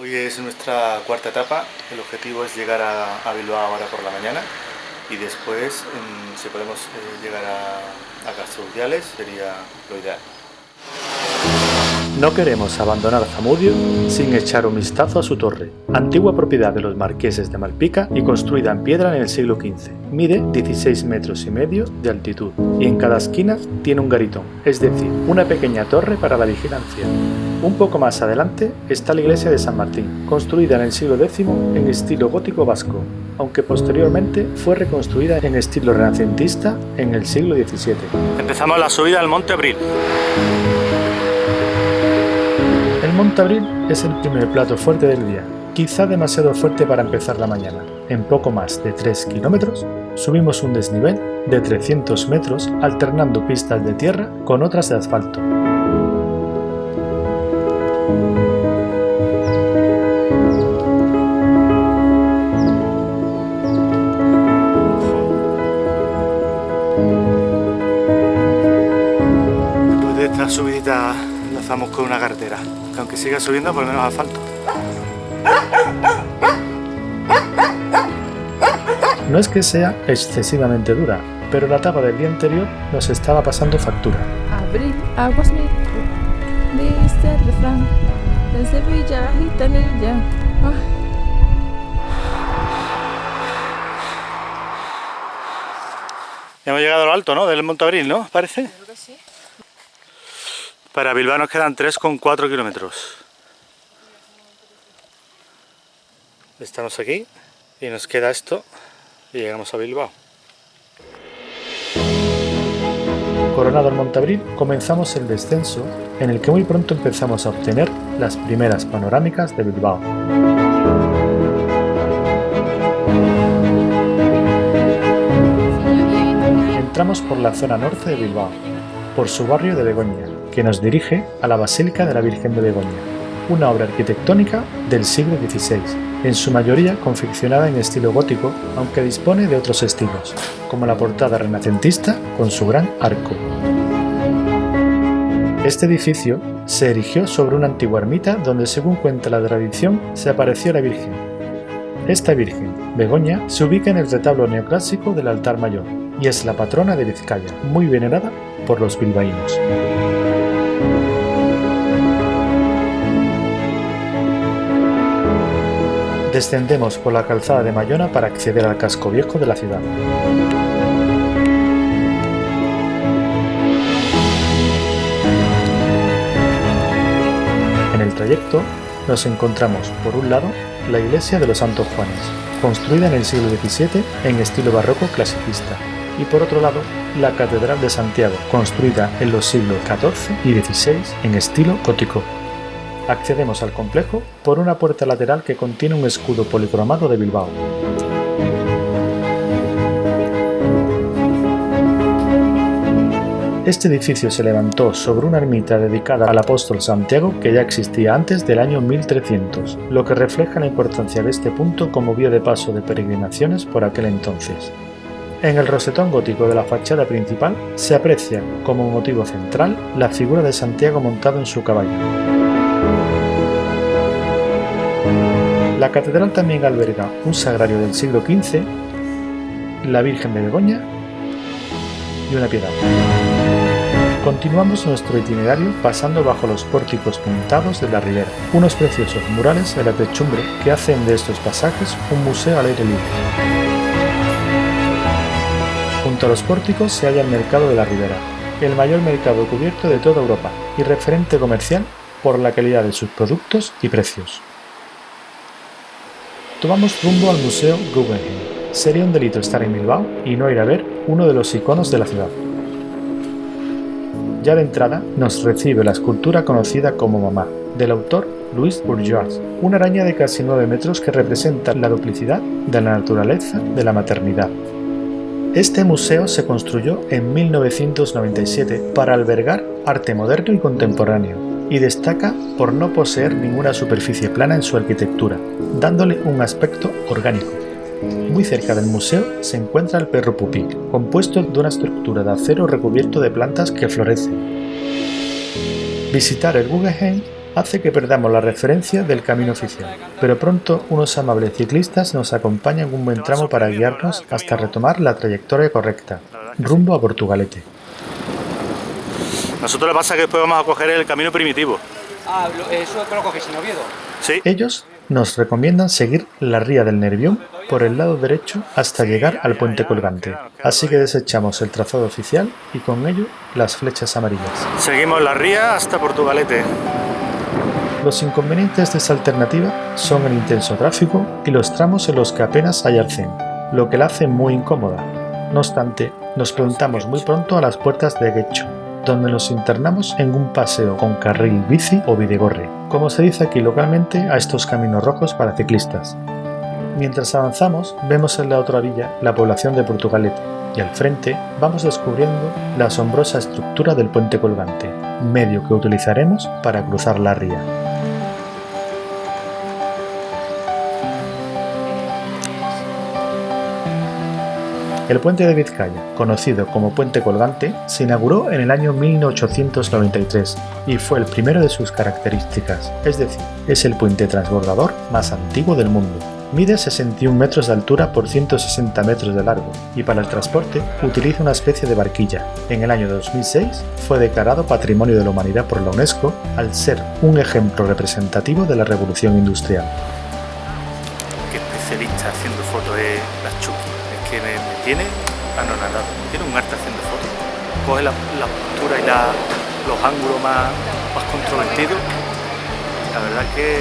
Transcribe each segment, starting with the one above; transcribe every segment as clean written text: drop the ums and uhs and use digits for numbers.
Hoy es nuestra cuarta etapa, el objetivo es llegar a Bilbao ahora por la mañana y después, si podemos llegar a Castro Urdiales, sería lo ideal. No queremos abandonar Zamudio sin echar un vistazo a su torre, antigua propiedad de los marqueses de Malpica y construida en piedra en el siglo XV. Mide 16 metros y medio de altitud y en cada esquina tiene un garitón, es decir, una pequeña torre para la vigilancia. Un poco más adelante está la iglesia de San Martín, construida en el siglo X en estilo gótico vasco, aunque posteriormente fue reconstruida en estilo renacentista en el siglo XVII. Empezamos la subida al Monte Abril. El Monte Abril es el primer plato fuerte del día, quizá demasiado fuerte para empezar la mañana. En poco más de 3 kilómetros, subimos un desnivel de 300 metros alternando pistas de tierra con otras de asfalto. Después de esta subidita enlazamos con una carretera, que aunque siga subiendo por lo menos asfalto. No es que sea excesivamente dura, pero la etapa del día anterior nos estaba pasando factura. Abril, aguas mi, dice el refrán, de Sevilla gitanilla. Hemos llegado a lo alto, ¿no? Del Monte Abril, ¿no? ¿Parece? Creo que sí. Para Bilbao nos quedan 3,4 kilómetros. Estamos aquí y nos queda esto y llegamos a Bilbao. Coronado el Monte Abril, comenzamos el descenso en el que muy pronto empezamos a obtener las primeras panorámicas de Bilbao. Entramos por la zona norte de Bilbao, por su barrio de Begoña, que nos dirige a la Basílica de la Virgen de Begoña, una obra arquitectónica del siglo XVI, en su mayoría confeccionada en estilo gótico, aunque dispone de otros estilos, como la portada renacentista con su gran arco. Este edificio se erigió sobre una antigua ermita donde, según cuenta la tradición, se apareció la Virgen. Esta Virgen, Begoña, se ubica en el retablo neoclásico del altar mayor y es la patrona de Vizcaya, muy venerada por los bilbaínos. Descendemos por la calzada de Mayona para acceder al casco viejo de la ciudad. En el trayecto nos encontramos, por un lado, la iglesia de los Santos Juanes, construida en el siglo XVII en estilo barroco clasicista, y por otro lado, la Catedral de Santiago, construida en los siglos XIV y XVI en estilo gótico. Accedemos al complejo por una puerta lateral que contiene un escudo policromado de Bilbao. Este edificio se levantó sobre una ermita dedicada al apóstol Santiago que ya existía antes del año 1300, lo que refleja la importancia de este punto como vía de paso de peregrinaciones por aquel entonces. En el rosetón gótico de la fachada principal se aprecia, como motivo central, la figura de Santiago montado en su caballo. La catedral también alberga un sagrario del siglo XV, la Virgen de Begoña y una piedad. Continuamos nuestro itinerario pasando bajo los pórticos pintados de la ribera, unos preciosos murales en la techumbre que hacen de estos pasajes un museo al aire libre. Junto a los pórticos se halla el mercado de la Ribera, el mayor mercado cubierto de toda Europa y referente comercial por la calidad de sus productos y precios. Tomamos rumbo al Museo Guggenheim. Sería un delito estar en Bilbao y no ir a ver uno de los iconos de la ciudad. Ya de entrada nos recibe la escultura conocida como Mamá, del autor Louis Bourgeois, una araña de casi 9 metros que representa la duplicidad de la naturaleza de la maternidad. Este museo se construyó en 1997 para albergar arte moderno y contemporáneo, y destaca por no poseer ninguna superficie plana en su arquitectura, dándole un aspecto orgánico. Muy cerca del museo se encuentra el Perro Pupí, compuesto de una estructura de acero recubierto de plantas que florecen. Visitar el Guggenheim hace que perdamos la referencia del camino oficial, pero pronto unos amables ciclistas nos acompañan un buen tramo para guiarnos hasta retomar la trayectoria correcta, rumbo a Portugalete. Nosotros lo que pasa es que después vamos a coger el camino primitivo. Ah, eso lo coges en Oviedo. Sí. Ellos nos recomiendan seguir la ría del Nervión por el lado derecho hasta llegar al puente colgante, así que desechamos el trazado oficial y con ello las flechas amarillas. Seguimos la ría hasta Portugalete. Los inconvenientes de esta alternativa son el intenso tráfico y los tramos en los que apenas hay arcén, lo que la hace muy incómoda. No obstante, nos plantamos muy pronto a las puertas de Guecho, donde nos internamos en un paseo con carril bici o bidegorri, como se dice aquí localmente a estos caminos rojos para ciclistas. Mientras avanzamos, vemos en la otra orilla la población de Portugalete y al frente vamos descubriendo la asombrosa estructura del puente colgante, medio que utilizaremos para cruzar la ría. El puente de Vizcaya, conocido como puente colgante, se inauguró en el año 1893 y fue el primero de sus características, es decir, es el puente transbordador más antiguo del mundo. Mide 61 metros de altura por 160 metros de largo y para el transporte utiliza una especie de barquilla. En el año 2006 fue declarado Patrimonio de la Humanidad por la UNESCO al ser un ejemplo representativo de la revolución industrial. Qué especialista haciendo fotos es la Chucky. Es que me tiene anonadado. Tiene un arte haciendo fotos. Coge la postura y los ángulos más controvertidos. La verdad es que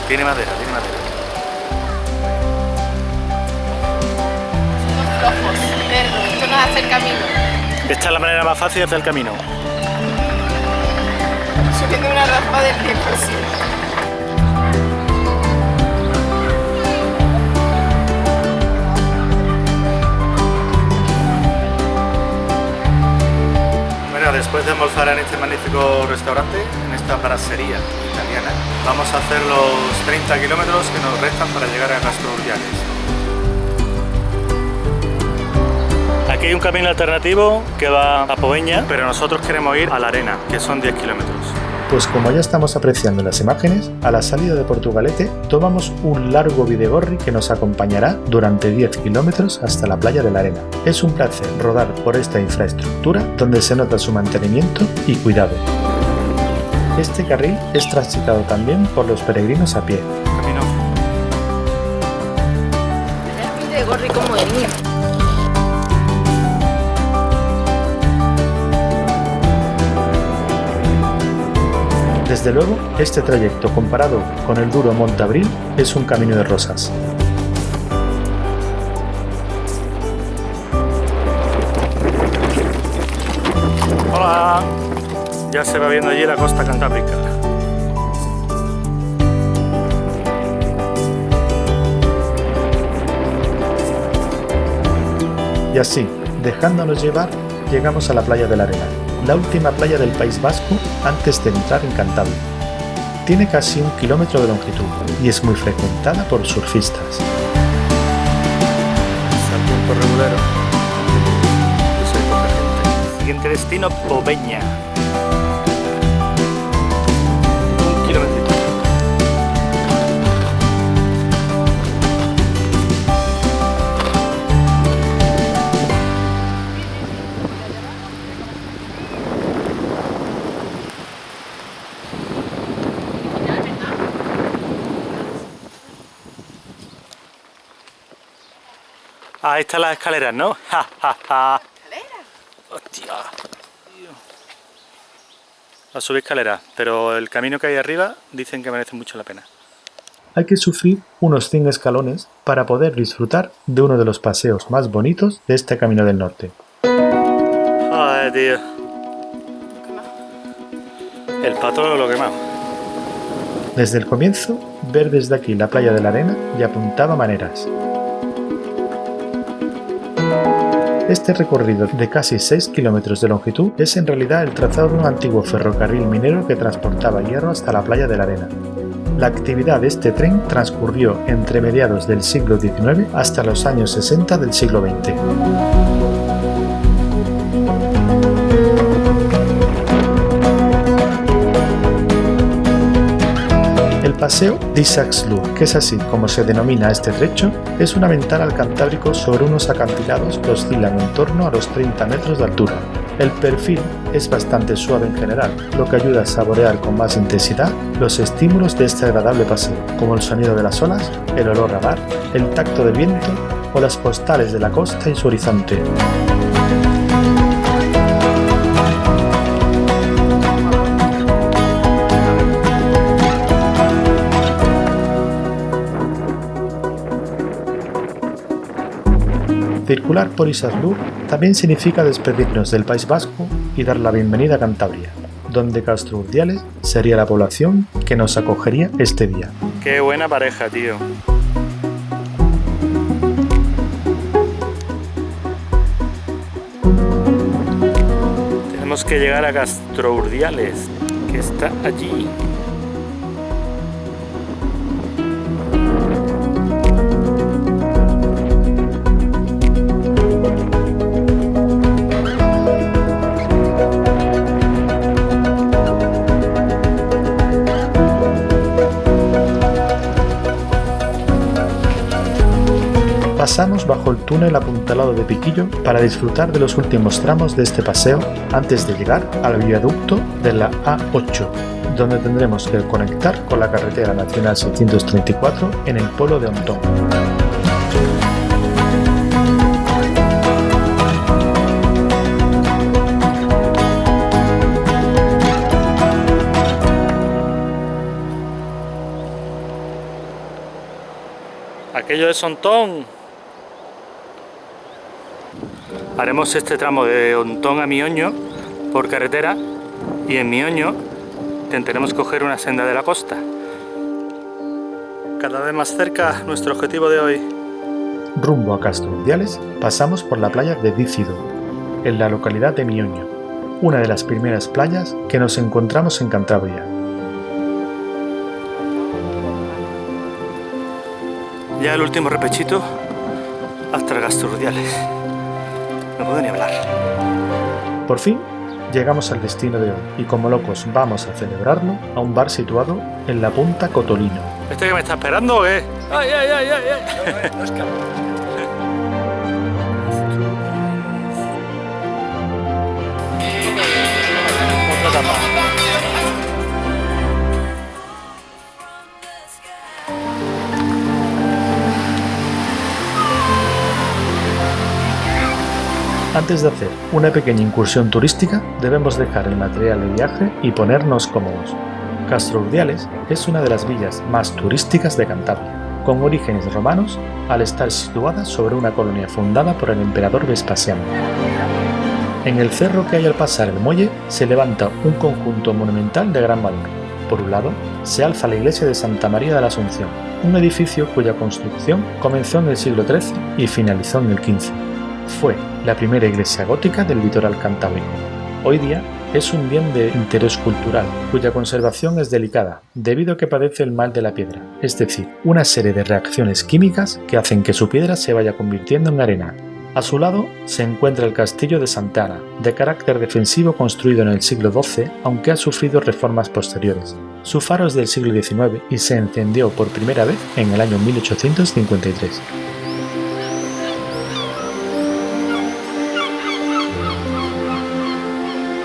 tiene madera, tiene madera. Flojos, lerdos, esto no es hacer camino. Esta es la manera más fácil de hacer el camino. Subiendo una rampa del 100%. Bueno, después de almorzar en este magnífico restaurante, en esta brassería italiana, vamos a hacer los 30 kilómetros que nos restan para llegar a Castrurdiales. Aquí hay un camino alternativo que va a Poveña, pero nosotros queremos ir a La Arena, que son 10 kilómetros. Pues como ya estamos apreciando en las imágenes, a la salida de Portugalete tomamos un largo bidegorri que nos acompañará durante 10 kilómetros hasta la playa de La Arena. Es un placer rodar por esta infraestructura donde se nota su mantenimiento y cuidado. Este carril es transitado también por los peregrinos a pie. Camino. El bidegorri como el mío. Desde luego, este trayecto comparado con el duro Montabril es un camino de rosas. Hola, ya se va viendo allí la costa cantábrica. Y así, dejándonos llevar, llegamos a la playa de La Arena, la última playa del País Vasco antes de entrar en Cantabria. Tiene casi 1 kilómetro de longitud y es muy frecuentada por surfistas. Salto regulero. Yo soy poca gente. Siguiente destino, Poveña. 1 kilómetro. Ah, ahí están las escaleras, ¿no? ¡Ja, ja, ja! ¿Escalera? ¡Hostia! A subir escaleras, pero el camino que hay arriba dicen que merece mucho la pena. Hay que sufrir unos 100 escalones para poder disfrutar de uno de los paseos más bonitos de este Camino del Norte. ¡Ay, tío! El patrón lo quemado. Desde el comienzo, ver desde aquí la playa de La Arena ya apuntaba maneras. Este recorrido de casi 6 kilómetros de longitud es en realidad el trazado de un antiguo ferrocarril minero que transportaba hierro hasta la playa de La Arena. La actividad de este tren transcurrió entre mediados del siglo XIX hasta los años 60 del siglo XX. paseo d'Isaacs-Loo, que es así como se denomina este trecho, es una ventana al Cantábrico sobre unos acantilados que oscilan en torno a los 30 metros de altura. El perfil es bastante suave en general, lo que ayuda a saborear con más intensidad los estímulos de este agradable paseo, como el sonido de las olas, el olor a mar, el tacto del viento o las postales de la costa y su horizonte. Circular por Isaacs-Loo también significa despedirnos del País Vasco y dar la bienvenida a Cantabria, donde Castrurdiales sería la población que nos acogería este día. Qué buena pareja, tío. Tenemos que llegar a Castrurdiales, que está allí. Pasamos bajo el túnel apuntalado de Piquillo para disfrutar de los últimos tramos de este paseo antes de llegar al viaducto de la A8, donde tendremos que conectar con la carretera nacional 634 en el pueblo de Ontón. Aquello de Ontón. Haremos este tramo de Ontón a Mioño por carretera y en Mioño intentaremos coger una senda de la costa. Cada vez más cerca nuestro objetivo de hoy. Rumbo a Castrurdiales pasamos por la playa de Dícido, en la localidad de Mioño, una de las primeras playas que nos encontramos en Cantabria. Ya el último repechito hasta Castrurdiales. No puedo ni hablar. Por fin llegamos al destino de hoy y como locos vamos a celebrarlo a un bar situado en la Punta Cotolino. ¿Este que me está esperando o qué? ¡Ay, ay, ay, ay! ay. Otra tapa. Antes de hacer una pequeña incursión turística, debemos dejar el material de viaje y ponernos cómodos. Castrurdiales es una de las villas más turísticas de Cantabria, con orígenes romanos al estar situada sobre una colonia fundada por el emperador Vespasiano. En el cerro que hay al pasar el muelle se levanta un conjunto monumental de gran valor. Por un lado, se alza la iglesia de Santa María de la Asunción, un edificio cuya construcción comenzó en el siglo XIII y finalizó en el XV. Fue la primera iglesia gótica del litoral cantábrico. Hoy día es un bien de interés cultural, cuya conservación es delicada, debido a que padece el mal de la piedra, es decir, una serie de reacciones químicas que hacen que su piedra se vaya convirtiendo en arena. A su lado se encuentra el castillo de Santa Ana, de carácter defensivo construido en el siglo XII, aunque ha sufrido reformas posteriores. Su faro es del siglo XIX y se encendió por primera vez en el año 1853.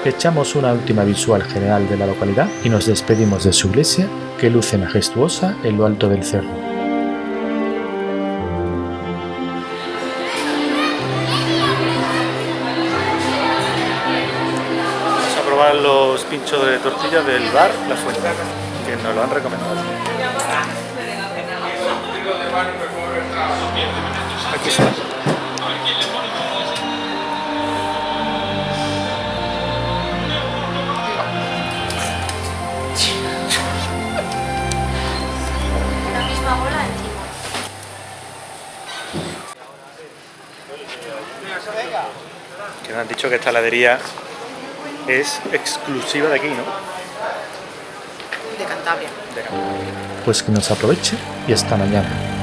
Echamos una última visual general de la localidad y nos despedimos de su iglesia, que luce majestuosa en lo alto del cerro. Vamos a probar los pinchos de tortilla del bar La Fuente, que nos lo han recomendado. Aquí está. Que me han dicho que esta heladería es exclusiva de aquí, ¿no? De Cantabria. De Cantabria. Pues que nos aproveche y hasta mañana.